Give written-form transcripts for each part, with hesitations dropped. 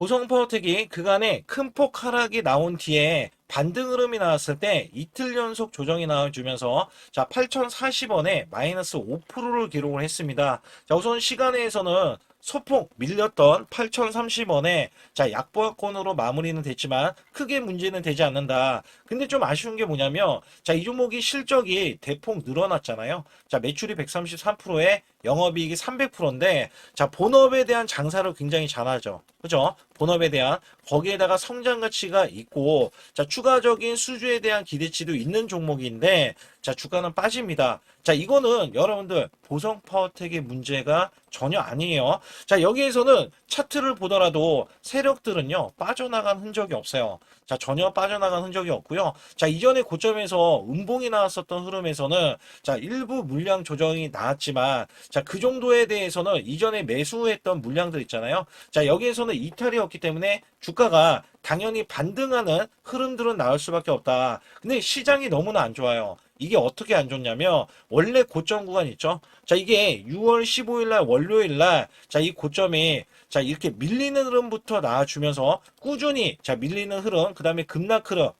보성파워텍이 그간에 큰 폭 하락이 나온 뒤에 반등 흐름이 나왔을 때 이틀 연속 조정이 나와주면서 자 8,040원에 마이너스 5%를 기록을 했습니다. 자 우선 시간에서는 소폭 밀렸던 8,030원에 자 약보합권으로 마무리는 됐지만 크게 문제는 되지 않는다. 근데 좀 아쉬운 게 뭐냐면 자 이 종목이 실적이 대폭 늘어났잖아요. 자 매출이 133%에 영업이익이 300%인데 자 본업에 대한 장사를 굉장히 잘하죠. 그죠? 본업에 대한 거기에다가 성장 가치가 있고 자 추가적인 수주에 대한 기대치도 있는 종목인데 자 주가는 빠집니다. 자 이거는 여러분들 보성파워텍의 문제가 전혀 아니에요. 자 여기에서는 차트를 보더라도 세력들은요 빠져나간 흔적이 없어요. 자 전혀 빠져나간 흔적이 없고요. 자 이전에 고점에서 음봉이 나왔었던 흐름에서는 자 일부 물량 조정이 나왔지만 자 그 정도에 대해서는 이전에 매수했던 물량들 있잖아요. 자 여기에서는 이탈이 없기 때문에 주가가 당연히 반등하는 흐름들은 나올 수밖에 없다. 근데 시장이 너무나 안 좋아요. 이게 어떻게 안 좋냐면 원래 고점 구간 있죠. 자 이게 6월 15일 날 월요일 날 자 이 고점이 자 이렇게 밀리는 흐름부터 나와주면서 꾸준히 자 밀리는 흐름 그다음에 급락 흐름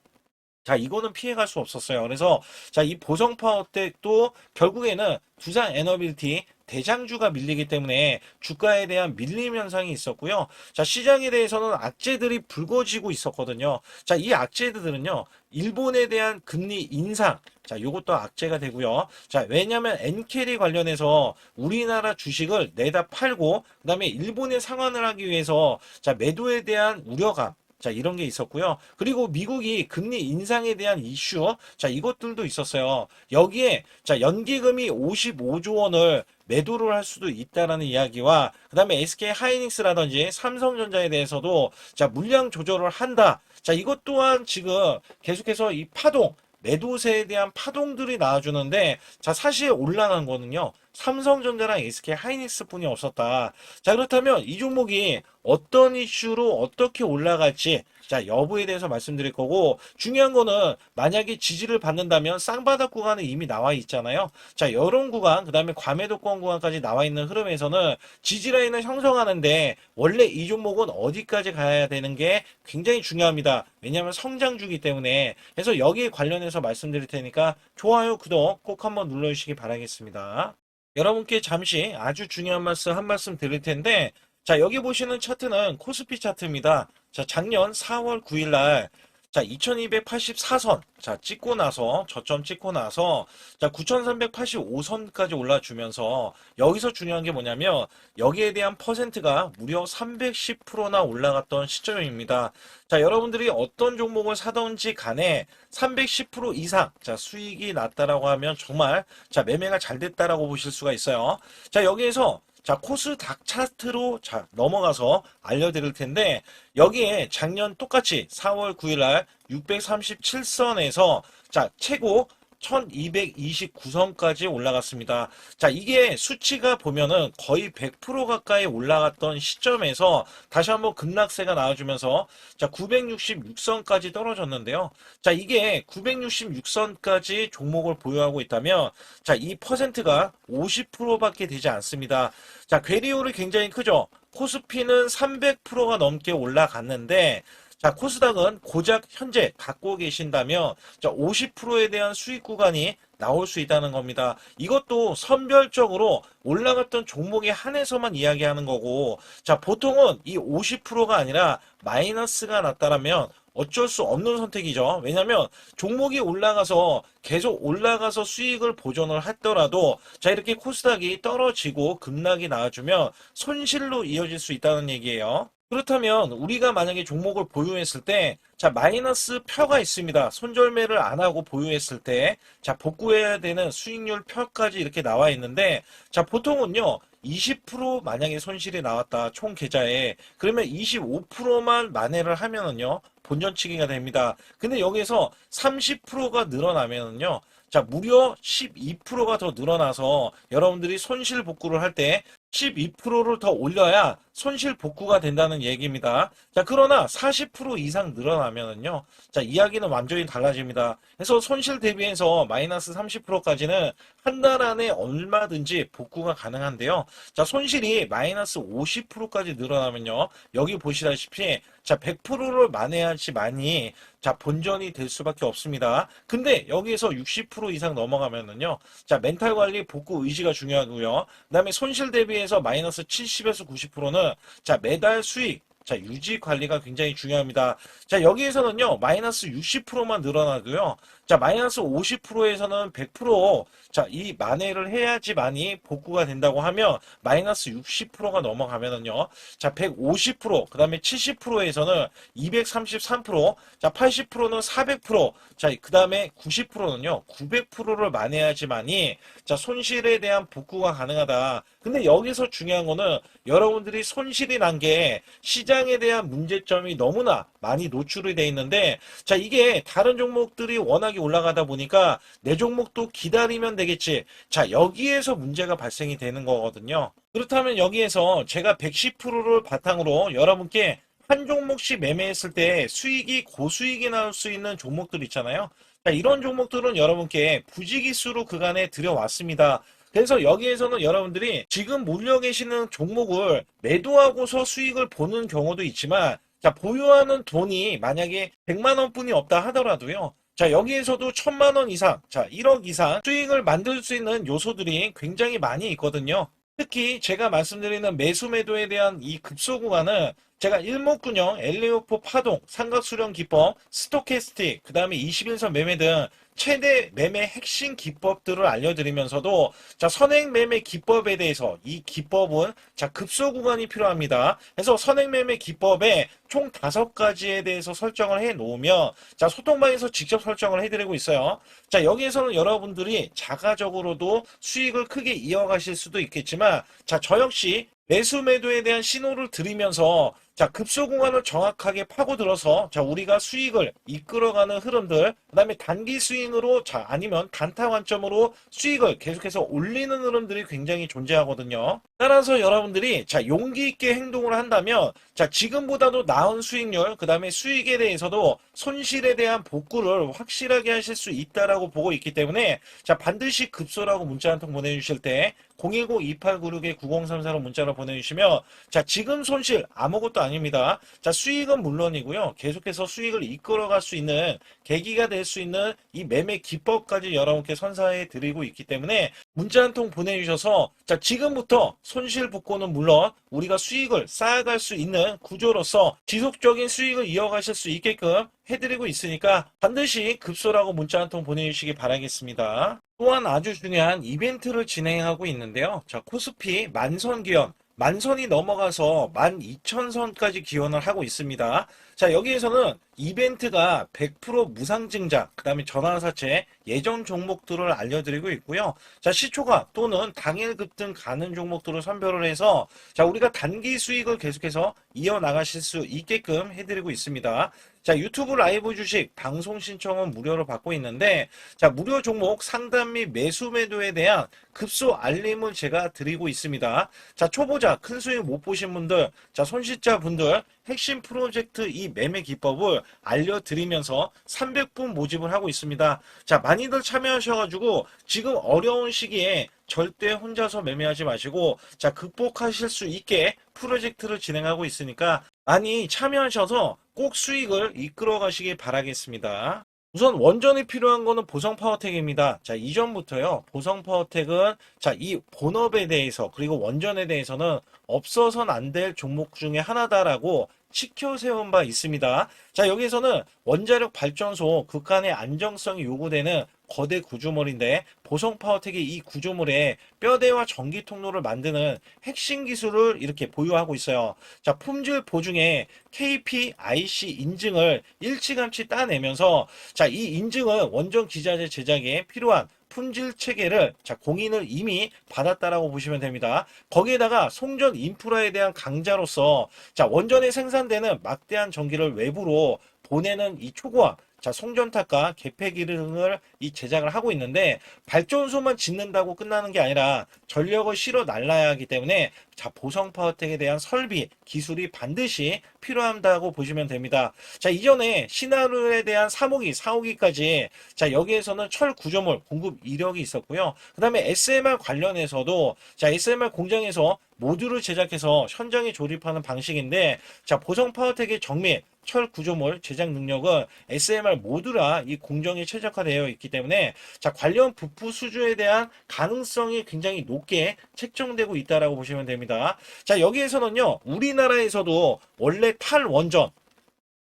자, 이거는 피해갈 수 없었어요. 그래서, 자, 이 보성파워텍도 결국에는 두산 에너빌티 대장주가 밀리기 때문에 주가에 대한 밀림 현상이 있었고요. 자, 시장에 대해서는 악재들이 불거지고 있었거든요. 자, 이 악재들은요, 일본에 대한 금리 인상. 자, 요것도 악재가 되고요. 자, 왜냐면 엔캐리 관련해서 우리나라 주식을 내다 팔고, 그 다음에 일본에 상환을 하기 위해서, 자, 매도에 대한 우려감. 자, 이런 게 있었고요. 그리고 미국이 금리 인상에 대한 이슈, 자, 이것들도 있었어요. 여기에, 자, 연기금이 55조 원을 매도를 할 수도 있다라는 이야기와, 그 다음에 SK 하이닉스라든지 삼성전자에 대해서도, 자, 물량 조절을 한다. 자, 이것 또한 지금 계속해서 이 파동, 매도세에 대한 파동들이 나와주는데, 자, 사실 올라간 거는요, 삼성전자랑 SK 하이닉스 뿐이 없었다. 자, 그렇다면 이 종목이 어떤 이슈로 어떻게 올라갈지, 자, 여부에 대해서 말씀드릴 거고, 중요한 거는 만약에 지지를 받는다면 쌍바닥 구간은 이미 나와 있잖아요. 자, 이런 구간, 그 다음에 과매도권 구간까지 나와 있는 흐름에서는 지지라인을 형성하는데, 원래 이 종목은 어디까지 가야 되는 게 굉장히 중요합니다. 왜냐하면 성장주기 때문에. 그래서 여기에 관련해서 말씀드릴 테니까 좋아요, 구독 꼭 한번 눌러주시기 바라겠습니다. 여러분께 잠시 아주 중요한 말씀 한 말씀 드릴 텐데, 자, 여기 보시는 차트는 코스피 차트입니다. 자, 작년 4월 9일 날, 자, 2284선, 자, 찍고 나서, 저점 찍고 나서, 자, 9385선까지 올라주면서, 여기서 중요한 게 뭐냐면, 여기에 대한 퍼센트가 무려 310%나 올라갔던 시점입니다. 자, 여러분들이 어떤 종목을 사던지 간에 310% 이상, 자, 수익이 났다라고 하면 정말, 자, 매매가 잘 됐다라고 보실 수가 있어요. 자, 여기에서, 자, 코스닥 차트로 자, 넘어가서 알려드릴 텐데, 여기에 작년 똑같이 4월 9일 날 637선에서 자, 최고 1229선까지 올라갔습니다. 자, 이게 수치가 보면은 거의 100% 가까이 올라갔던 시점에서 다시 한번 급락세가 나와주면서 자, 966선까지 떨어졌는데요. 자, 이게 966선까지 종목을 보유하고 있다면 자, 이 퍼센트가 50%밖에 되지 않습니다. 자, 괴리율이 굉장히 크죠. 코스피는 300%가 넘게 올라갔는데 자, 코스닥은 고작 현재 갖고 계신다면 자, 50%에 대한 수익 구간이 나올 수 있다는 겁니다. 이것도 선별적으로 올라갔던 종목에 한해서만 이야기하는 거고 자, 보통은 이 50%가 아니라 마이너스가 났다라면 어쩔 수 없는 선택이죠. 왜냐하면 종목이 올라가서 계속 올라가서 수익을 보존을 했더라도 자 이렇게 코스닥이 떨어지고 급락이 나와주면 손실로 이어질 수 있다는 얘기예요. 그렇다면 우리가 만약에 종목을 보유했을 때 자 마이너스 표가 있습니다. 손절매를 안 하고 보유했을 때 자 복구해야 되는 수익률 표까지 이렇게 나와 있는데 자 보통은요 20% 만약에 손실이 나왔다 총 계좌에 그러면 25%만 만회를 하면은요 본전치기가 됩니다. 근데 여기서 30%가 늘어나면은요 자 무려 12%가 더 늘어나서 여러분들이 손실 복구를 할 때 12%를 더 올려야 손실 복구가 된다는 얘기입니다. 자, 그러나 40% 이상 늘어나면은요. 자, 이야기는 완전히 달라집니다. 그래서 손실 대비해서 마이너스 30%까지는 한 달 안에 얼마든지 복구가 가능한데요. 자, 손실이 마이너스 50%까지 늘어나면요. 여기 보시다시피 자, 100%를 만회하지만이 자, 본전이 될 수밖에 없습니다. 근데 여기에서 60% 이상 넘어가면은요. 자, 멘탈 관리 복구 의지가 중요하고요. 그다음에 손실 대비해서 마이너스 70에서 90%는 자, 매달 수익 자, 유지 관리가 굉장히 중요합니다. 자, 여기에서는요, 마이너스 60%만 늘어나도요, 자, 마이너스 50%에서는 100%, 자, 이 만회를 해야지만이 복구가 된다고 하면, 마이너스 60%가 넘어가면은요, 자, 150%, 그 다음에 70%에서는 233%, 자, 80%는 400%, 자, 그 다음에 90%는요, 900%를 만회해야지만이, 자, 손실에 대한 복구가 가능하다. 근데 여기서 중요한 거는 여러분들이 손실이 난 게 시장에 대한 문제점이 너무나 많이 노출이 돼 있는데 자 이게 다른 종목들이 워낙에 올라가다 보니까 내 종목도 기다리면 되겠지. 자 여기에서 문제가 발생이 되는 거거든요. 그렇다면 여기에서 제가 110%를 바탕으로 여러분께 한 종목씩 매매했을 때 수익이 고수익이 나올 수 있는 종목들 있잖아요. 자, 이런 종목들은 여러분께 부지기수로 그간에 들여왔습니다. 그래서 여기에서는 여러분들이 지금 몰려 계시는 종목을 매도하고서 수익을 보는 경우도 있지만 자, 보유하는 돈이 만약에 100만 원뿐이 없다 하더라도요. 자, 여기에서도 1000만 원 이상, 자, 1억 이상 수익을 만들 수 있는 요소들이 굉장히 많이 있거든요. 특히 제가 말씀드리는 매수 매도에 대한 이 급소 구간은 제가 일목균형, 엘리오포 파동, 삼각수렴 기법, 스토캐스틱, 그 다음에 21선 매매 등 최대 매매 핵심 기법들을 알려드리면서도 자 선행 매매 기법에 대해서 이 기법은 자 급소 구간이 필요합니다. 그래서 선행 매매 기법에 총 5가지에 대해서 설정을 해 놓으면 자 소통방에서 직접 설정을 해드리고 있어요. 자 여기에서는 여러분들이 자가적으로도 수익을 크게 이어가실 수도 있겠지만 자 저 역시 매수 매도에 대한 신호를 드리면서 자 급소 구간을 정확하게 파고들어서 자 우리가 수익을 이끌어가는 흐름들 그다음에 단기 스윙으로 자 아니면 단타 관점으로 수익을 계속해서 올리는 흐름들이 굉장히 존재하거든요. 따라서 여러분들이 자 용기 있게 행동을 한다면 자 지금보다도 나은 수익률 그다음에 수익에 대해서도 손실에 대한 복구를 확실하게 하실 수 있다라고 보고 있기 때문에 자 반드시 급소라고 문자 한 통 보내주실 때 010-2896-9034로 문자로 보내주시면 자 지금 손실 아무것도 아닙니다. 자 수익은 물론이고요. 계속해서 수익을 이끌어갈 수 있는 계기가 될 수 있는 이 매매 기법까지 여러분께 선사해 드리고 있기 때문에 문자 한 통 보내주셔서 자 지금부터 손실 복구는 물론 우리가 수익을 쌓아갈 수 있는 구조로서 지속적인 수익을 이어가실 수 있게끔 해드리고 있으니까 반드시 급소라고 문자 한 통 보내주시기 바라겠습니다. 또한 아주 중요한 이벤트를 진행하고 있는데요. 자, 코스피 만선 기원, 만선이 넘어가서 12,000선까지 기원을 하고 있습니다. 자, 여기에서는 이벤트가 100% 무상증자, 그 다음에 전환사채, 예정 종목들을 알려드리고 있고요. 자, 시초가 또는 당일 급등 가는 종목들을 선별을 해서 자, 우리가 단기 수익을 계속해서 이어나가실 수 있게끔 해드리고 있습니다. 자, 유튜브 라이브 주식 방송 신청은 무료로 받고 있는데 자, 무료 종목 상담 및 매수 매도에 대한 급소 알림을 제가 드리고 있습니다. 자, 초보자 큰 수익 못 보신 분들, 자, 손실자 분들 핵심 프로젝트 이 매매 기법을 알려드리면서 300분 모집을 하고 있습니다. 자, 많이들 참여하셔가지고 지금 어려운 시기에 절대 혼자서 매매하지 마시고 자 극복하실 수 있게 프로젝트를 진행하고 있으니까 많이 참여하셔서 꼭 수익을 이끌어 가시길 바라겠습니다. 우선 원전이 필요한 거는 보성 파워텍입니다. 자, 이전부터요. 보성 파워텍은 자, 이 본업에 대해서 그리고 원전에 대해서는 없어서는 안 될 종목 중에 하나다라고 지켜 세운 바 있습니다. 자, 여기에서는 원자력 발전소 극한의 안정성이 요구되는 거대 구조물인데 보성 파워텍이 이 구조물에 뼈대와 전기 통로를 만드는 핵심 기술을 이렇게 보유하고 있어요. 자, 품질 보증에 KPIC 인증을 일찌감치 따내면서 자, 이 인증은 원전 기자재 제작에 필요한 품질 체계를 자 공인을 이미 받았다라고 보시면 됩니다. 거기에다가 송전 인프라에 대한 강자로서 자 원전에 생산되는 막대한 전기를 외부로 보내는 이 초고압 자, 송전탑과 개폐 기능을 이 제작을 하고 있는데 발전소만 짓는다고 끝나는 게 아니라 전력을 실어 날라야 하기 때문에 자, 보성 파워텍에 대한 설비, 기술이 반드시 필요하다고 보시면 됩니다. 자, 이전에 신하루에 대한 3호기, 4호기까지 자, 여기에서는 철 구조물 공급 이력이 있었고요. 그 다음에 SMR 관련해서도 자, SMR 공장에서 모듈을 제작해서 현장에 조립하는 방식인데 자, 보성 파워텍의 정밀 철 구조물 제작 능력은 SMR 모두라 이 공정이 최적화되어 있기 때문에 자, 관련 부품 수주에 대한 가능성이 굉장히 높게 책정되고 있다라고 보시면 됩니다. 자, 여기에서는요, 우리나라에서도 원래 탈원전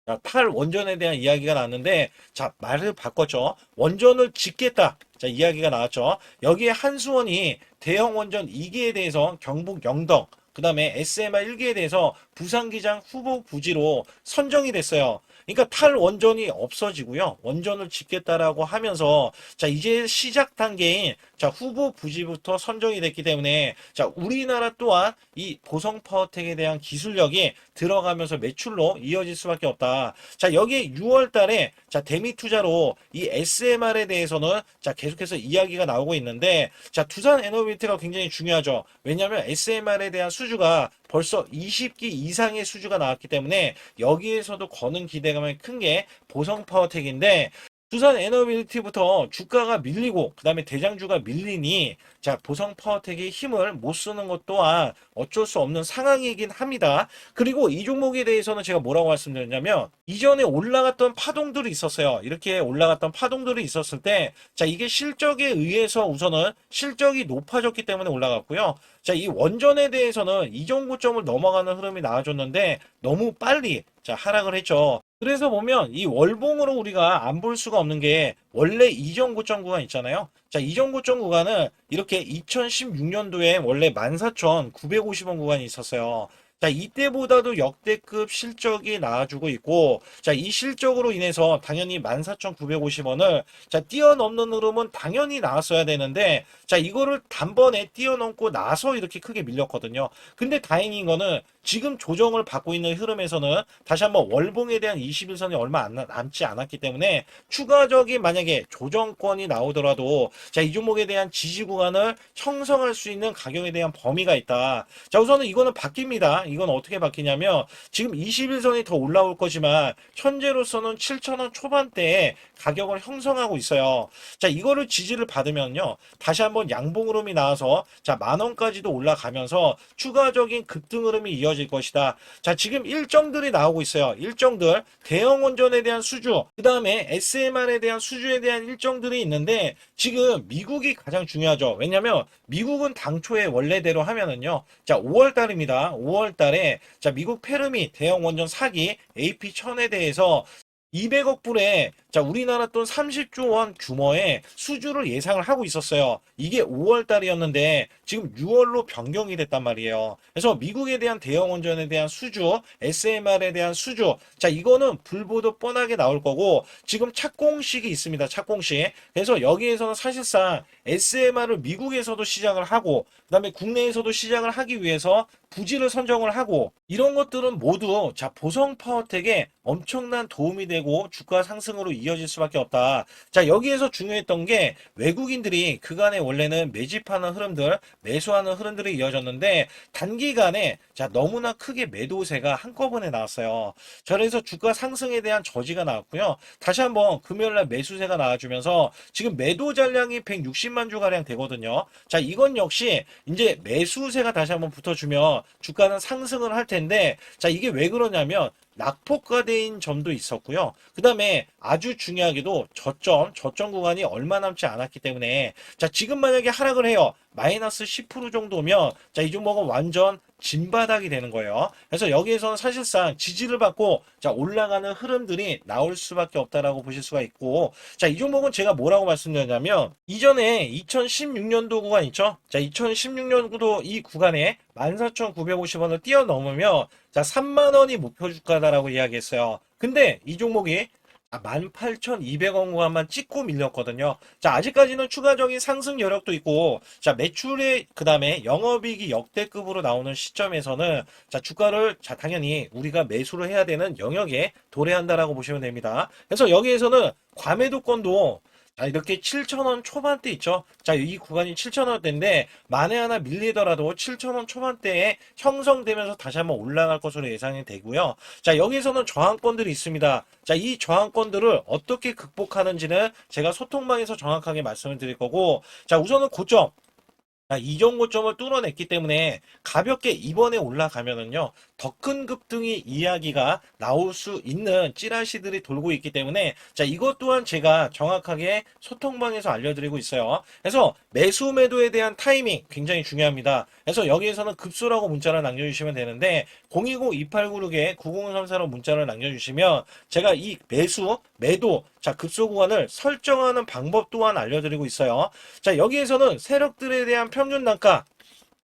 자, 탈원전에 대한 이야기가 나왔는데, 자, 말을 바꿨죠. 원전을 짓겠다. 자, 이야기가 나왔죠. 여기에 한수원이 대형 원전 2기에 대해서 경북 영덕, 그 다음에 SMR 1기에 대해서 부산기장 후보 부지로 선정이 됐어요. 그러니까 탈원전이 없어지고요. 원전을 짓겠다라고 하면서 자, 이제 시작 단계인 자, 후보 부지부터 선정이 됐기 때문에 자, 우리나라 또한 이 보성 파워텍에 대한 기술력이 들어가면서 매출로 이어질 수밖에 없다. 자, 여기 6월 달에 자, 대미 투자로 이 SMR에 대해서는 자, 계속해서 이야기가 나오고 있는데 자, 두산 에너빌트가 굉장히 중요하죠. 왜냐하면 SMR에 대한 수주가 벌써 20기 이상의 수주가 나왔기 때문에 여기에서도 거는 기대감이 큰 게 보성 파워텍인데 두산 에너빌리티부터 주가가 밀리고 그 다음에 대장주가 밀리니 자, 보성 파워텍이 힘을 못 쓰는 것 또한 어쩔 수 없는 상황이긴 합니다. 그리고 이 종목에 대해서는 제가 뭐라고 말씀드렸냐면 이전에 올라갔던 파동들이 있었어요. 이렇게 올라갔던 파동들이 있었을 때 자, 이게 실적에 의해서 우선은 실적이 높아졌기 때문에 올라갔고요. 자, 이 원전에 대해서는 이전 고점을 넘어가는 흐름이 나와줬는데 너무 빨리 자, 하락을 했죠. 그래서 보면 이 월봉으로 우리가 안 볼 수가 없는 게 원래 이전 고점 구간 있잖아요. 자, 이전 고점 구간은 이렇게 2016년도에 원래 14,950원 구간이 있었어요. 자, 이때보다도 역대급 실적이 나와주고 있고, 자, 이 실적으로 인해서 당연히 14,950원을, 자, 뛰어넘는 흐름은 당연히 나왔어야 되는데, 자, 이거를 단번에 뛰어넘고 나서 이렇게 크게 밀렸거든요. 근데 다행인 거는 지금 조정을 받고 있는 흐름에서는 다시 한번 월봉에 대한 21선이 얼마 남지 않았기 때문에 추가적인 만약에 조정권이 나오더라도, 자, 이 종목에 대한 지지 구간을 형성할 수 있는 가격에 대한 범위가 있다. 자, 우선은 이거는 바뀝니다. 이건 어떻게 바뀌냐면 지금 21선이 더 올라올 거지만 현재로서는 7,000원 초반대에 가격을 형성하고 있어요. 자, 이거를 지지를 받으면요. 다시 한번 양봉 흐름이 나와서 자, 10,000원까지도 올라가면서 추가적인 급등 흐름이 이어질 것이다. 자, 지금 일정들이 나오고 있어요. 일정들 대형 원전에 대한 수주, 그 다음에 SMR에 대한 수주에 대한 일정들이 있는데 지금 미국이 가장 중요하죠. 왜냐면 미국은 당초에 원래대로 하면은요. 자, 5월 달입니다. 5월 달에 자, 미국 페르미 대형 원전 사기 AP1000에 대해서 200억 불에 자, 우리나라 돈 30조 원 규모의 수주를 예상을 하고 있었어요. 이게 5월 달이었는데 지금 6월로 변경이 됐단 말이에요. 그래서 미국에 대한 대형 원전에 대한 수주, SMR에 대한 수주, 자, 이거는 불보듯 뻔하게 나올 거고 지금 착공식이 있습니다. 착공식. 그래서 여기에서는 사실상 SMR을 미국에서도 시작을 하고 그다음에 국내에서도 시작을 하기 위해서 부지를 선정을 하고 이런 것들은 모두 자, 보성 파워텍에 엄청난 도움이 되고 주가 상승으로 이어질 수밖에 없다. 자, 여기에서 중요했던 게 외국인들이 그간에 원래는 매집하는 흐름들, 매수하는 흐름들이 이어졌는데 단기간에 자, 너무나 크게 매도세가 한꺼번에 나왔어요. 자, 그래서 주가 상승에 대한 저지가 나왔고요. 다시 한번 금요일날 매수세가 나와주면서 지금 매도 잔량이 160만 주 가량 되거든요. 자, 이건 역시 이제 매수세가 다시 한번 붙어주면 주가는 상승을 할 텐데 자, 이게 왜 그러냐면 낙폭과대인 점도 있었고요. 그 다음에 아주 중요하게도 저점 구간이 얼마 남지 않았기 때문에 자, 지금 만약에 하락을 해요. 마이너스 10% 정도면 자, 이 종목은 완전 진바닥이 되는 거예요. 그래서 여기에서는 사실상 지지를 받고 자, 올라가는 흐름들이 나올 수밖에 없다라고 보실 수가 있고 자, 이 종목은 제가 뭐라고 말씀드렸냐면 이전에 2016년도 구간 있죠. 자, 2016년도 이 구간에 14,950원을 뛰어넘으면 자, 3만 원이 목표 주가다라고 이야기했어요. 근데 이 종목이 18,200원 구간만 찍고 밀렸거든요. 자, 아직까지는 추가적인 상승 여력도 있고, 자, 매출의, 그 다음에 영업이익이 역대급으로 나오는 시점에서는, 자, 주가를, 자, 당연히 우리가 매수를 해야 되는 영역에 도래한다라고 보시면 됩니다. 그래서 여기에서는 과매도권도 자, 이렇게 7,000원 초반대 있죠? 자, 이 구간이 7,000원대인데, 만에 하나 밀리더라도 7,000원 초반대에 형성되면서 다시 한번 올라갈 것으로 예상이 되고요. 자, 여기서는 저항권들이 있습니다. 자, 이 저항권들을 어떻게 극복하는지는 제가 소통방에서 정확하게 말씀을 드릴 거고, 자, 우선은 고점. 이전 고점을 뚫어냈기 때문에 가볍게 이번에 올라가면은요, 더 큰 급등이 이야기가 나올 수 있는 찌라시들이 돌고 있기 때문에, 자, 이것 또한 제가 정확하게 소통방에서 알려드리고 있어요. 그래서 매수 매도에 대한 타이밍 굉장히 중요합니다. 그래서 여기에서는 급소라고 문자를 남겨주시면 되는데, 020-2896-9034로 문자를 남겨주시면 제가 이 매수, 매도, 자, 급소 구간을 설정하는 방법 또한 알려드리고 있어요. 자, 여기에서는 세력들에 대한 평균 단가,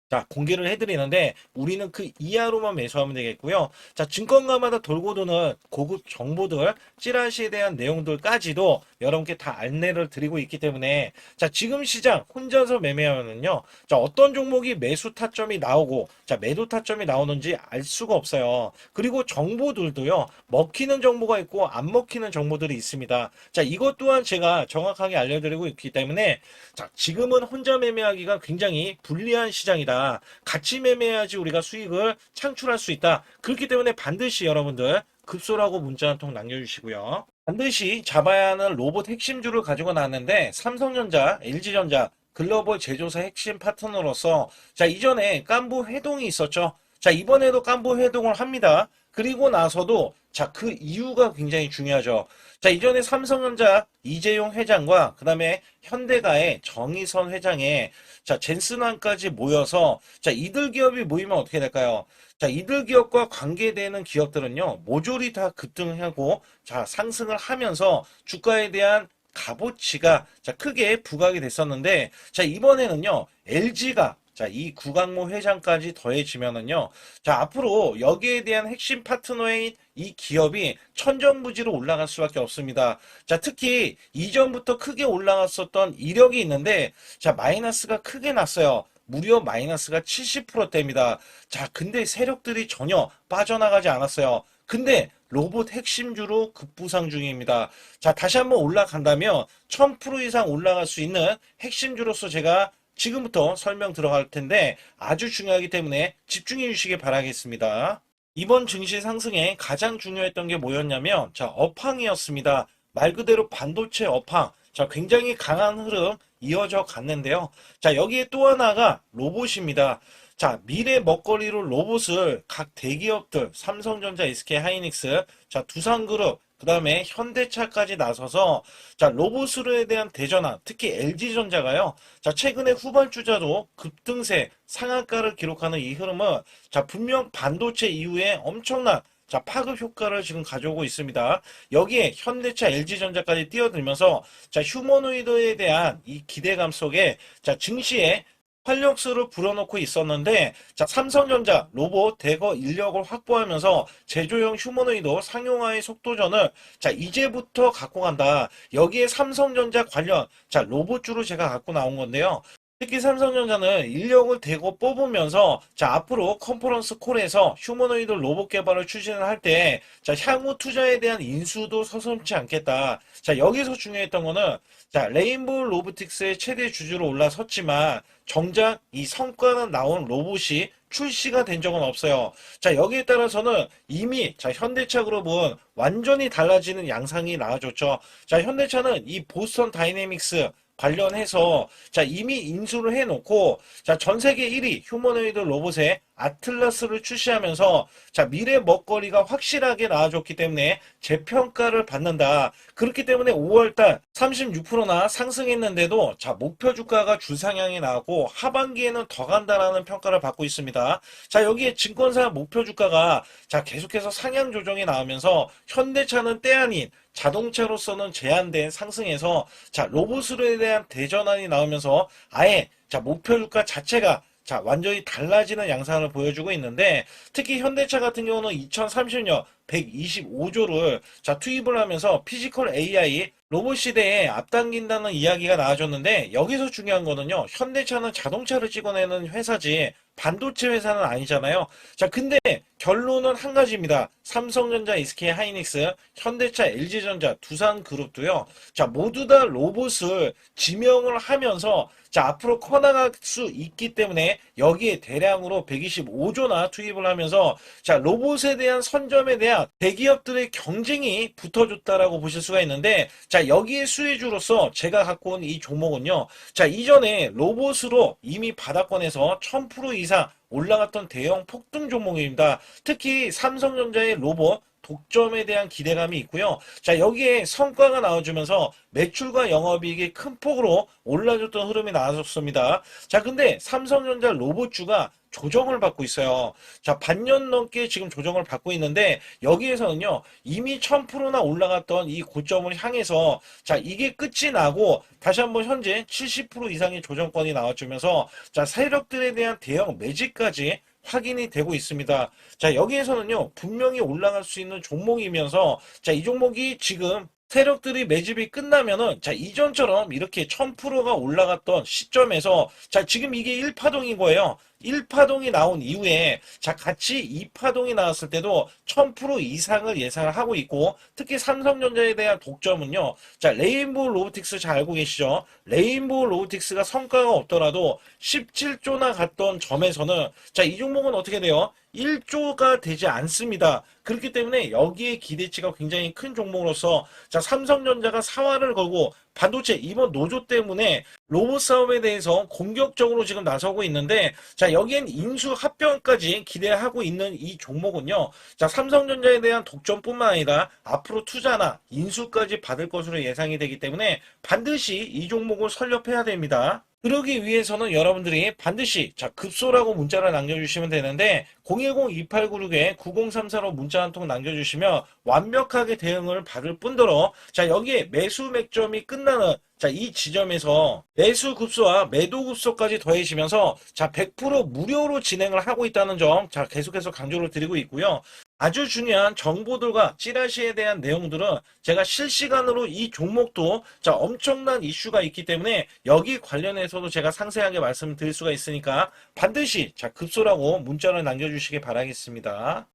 자, 공개를 해드리는데 우리는 그 이하로만 매수하면 되겠고요. 자, 증권가마다 돌고 도는 고급 정보들, 찌라시에 대한 내용들까지도 여러분께 다 안내를 드리고 있기 때문에, 자, 지금 시장 혼자서 매매하면은요, 자, 어떤 종목이 매수 타점이 나오고, 자, 매도 타점이 나오는지 알 수가 없어요. 그리고 정보들도요, 먹히는 정보가 있고 안 먹히는 정보들이 있습니다. 자, 이것 또한 제가 정확하게 알려드리고 있기 때문에, 자, 지금은 혼자 매매하기가 굉장히 불리한 시장이다. 같이 매매해야지 우리가 수익을 창출할 수 있다. 그렇기 때문에 반드시 여러분들 급소라고 문자 한 통 남겨주시고요. 반드시 잡아야 하는 로봇 핵심주를 가지고 나왔는데, 삼성전자, LG전자, 글로벌 제조사 핵심 파트너로서, 자, 이전에 깐부 회동이 있었죠. 자, 이번에도 깐부 회동을 합니다. 그리고 나서도, 자, 그 이유가 굉장히 중요하죠. 자, 이전에 삼성전자 이재용 회장과 그 다음에 현대가의 정의선 회장의, 자, 젠슨왕까지 모여서, 자, 이들 기업이 모이면 어떻게 될까요? 자, 이들 기업과 관계되는 기업들은요, 모조리 다 급등하고, 자, 상승을 하면서 주가에 대한 값어치가, 자, 크게 부각이 됐었는데, 자, 이번에는요, LG가, 자, 이 구강모 회장까지 더해지면은요, 자, 앞으로 여기에 대한 핵심 파트너인 이 기업이 천정부지로 올라갈 수밖에 없습니다. 자, 특히 이전부터 크게 올라갔었던 이력이 있는데, 자, 마이너스가 크게 났어요. 무려 마이너스가 70%대입니다. 자, 근데 세력들이 전혀 빠져나가지 않았어요. 근데 로봇 핵심주로 급부상 중입니다. 자, 다시 한번 올라간다면 1000% 이상 올라갈 수 있는 핵심주로서 제가 지금부터 설명 들어갈 텐데 아주 중요하기 때문에 집중해 주시기 바라겠습니다. 이번 증시 상승에 가장 중요했던 게 뭐였냐면, 자, 업황이었습니다. 말 그대로 반도체 업황. 자, 굉장히 강한 흐름 이어져 갔는데요. 자, 여기에 또 하나가 로봇입니다. 자, 미래 먹거리로 로봇을 각 대기업들, 삼성전자, SK 하이닉스, 자, 두산그룹, 그 다음에 현대차까지 나서서, 자, 로봇에 대한 대전환, 특히 LG전자가요, 자, 최근에 후발주자도 급등세, 상한가를 기록하는 이 흐름은, 자, 분명 반도체 이후에 엄청난, 자, 파급 효과를 지금 가져오고 있습니다. 여기에 현대차, LG전자까지 뛰어들면서, 자, 휴머노이드에 대한 이 기대감 속에, 자, 증시에 활력소를 불어넣고 있었는데, 자, 삼성전자 로봇 대거 인력을 확보하면서 제조용 휴머노이드 상용화의 속도전을, 자, 이제부터 갖고 간다. 여기에 삼성전자 관련, 자, 로봇주로 제가 갖고 나온 건데요. 특히 삼성전자는 인력을 대거 뽑으면서, 자, 앞으로 컨퍼런스 콜에서 휴머노이드 로봇 개발을 추진을 할 때, 자, 향후 투자에 대한 인수도 서슴지 않겠다. 자, 여기서 중요했던 거는, 자, 레인보우 로보틱스의 최대 주주로 올라섰지만 정작 이 성과는 나온 로봇이 출시가 된 적은 없어요. 자, 여기에 따라서는 이미, 자, 현대차 그룹은 완전히 달라지는 양상이 나와줬죠. 자, 현대차는 이 보스턴 다이내믹스 관련해서, 자, 이미 인수를 해놓고, 자, 전 세계 1위 휴머노이드 로봇의 아틀라스를 출시하면서, 자, 미래 먹거리가 확실하게 나와줬기 때문에 재평가를 받는다. 그렇기 때문에 5월달 36%나 상승했는데도, 자, 목표 주가가 줄상향이 나왔고 하반기에는 더 간다라는 평가를 받고 있습니다. 자, 여기에 증권사 목표 주가가, 자, 계속해서 상향 조정이 나오면서 현대차는 때 아닌 자동차로서는 제한된 상승에서, 자, 로봇으로에 대한 대전환이 나오면서 아예, 자, 목표 주가 자체가, 자, 완전히 달라지는 양상을 보여주고 있는데, 특히 현대차 같은 경우는 2030년 125조를 자, 투입을 하면서 피지컬 AI 로봇 시대에 앞당긴다는 이야기가 나와줬는데, 여기서 중요한 거는요, 현대차는 자동차를 찍어내는 회사지 반도체 회사는 아니잖아요. 자, 근데 결론은 한 가지입니다. 삼성전자, SK 하이닉스, 현대차, LG전자, 두산그룹도요. 자, 모두 다 로봇을 지명을 하면서 자, 앞으로 커나갈 수 있기 때문에 여기에 대량으로 125조나 투입을 하면서 자, 로봇에 대한 선점에 대한 대기업들의 경쟁이 붙어줬다라고 보실 수가 있는데, 자, 여기에 수혜주로서 제가 갖고 온 이 종목은요. 자, 이전에 로봇으로 이미 바닥권에서 1000% 이상 올라갔던 대형 폭등 종목입니다. 특히 삼성전자의 로봇 독점에 대한 기대감이 있고요. 자, 여기에 성과가 나와주면서 매출과 영업이익이 큰 폭으로 올라줬던 흐름이 나왔습니다. 자, 근데 삼성전자 로봇주가 조정을 받고 있어요. 자, 반년 넘게 지금 조정을 받고 있는데, 여기에서는요, 이미 1000%나 올라갔던 이 고점을 향해서, 자, 이게 끝이 나고, 다시 한번 현재 70% 이상의 조정권이 나와주면서, 자, 세력들에 대한 대형 매집까지 확인이 되고 있습니다. 자, 여기에서는요, 분명히 올라갈 수 있는 종목이면서, 자, 이 종목이 지금 세력들이 매집이 끝나면은, 자, 이전처럼 이렇게 1000%가 올라갔던 시점에서, 자, 지금 이게 1파동인 거예요. 1파동이 나온 이후에, 자, 같이 2파동이 나왔을 때도 1000% 이상을 예상을 하고 있고, 특히 삼성전자에 대한 독점은요, 자, 레인보우 로보틱스 잘 알고 계시죠? 레인보우 로보틱스가 성과가 없더라도 17조나 갔던 점에서는, 자, 이 종목은 어떻게 돼요? 1조가 되지 않습니다. 그렇기 때문에 여기에 기대치가 굉장히 큰 종목으로서, 자, 삼성전자가 사활을 걸고 반도체 이번 노조 때문에 로봇 사업에 대해서 공격적으로 지금 나서고 있는데, 자, 여기엔 인수 합병까지 기대하고 있는 이 종목은요, 자, 삼성전자에 대한 독점뿐만 아니라 앞으로 투자나 인수까지 받을 것으로 예상이 되기 때문에 반드시 이 종목을 설립해야 됩니다. 그러기 위해서는 여러분들이 반드시 자, 급소라고 문자를 남겨주시면 되는데, 010-2896-9034로 문자 한 통 남겨주시면 완벽하게 대응을 받을 뿐더러, 자, 여기에 매수 맥점이 끝나는 자, 이 지점에서 매수 급소와 매도 급소까지 더해지면서 자, 100% 무료로 진행을 하고 있다는 점, 자, 계속해서 강조를 드리고 있고요. 아주 중요한 정보들과 찌라시에 대한 내용들은 제가 실시간으로 이 종목도 자, 엄청난 이슈가 있기 때문에 여기 관련해서도 제가 상세하게 말씀드릴 수가 있으니까 반드시 자, 급소라고 문자를 남겨주시기 바라겠습니다.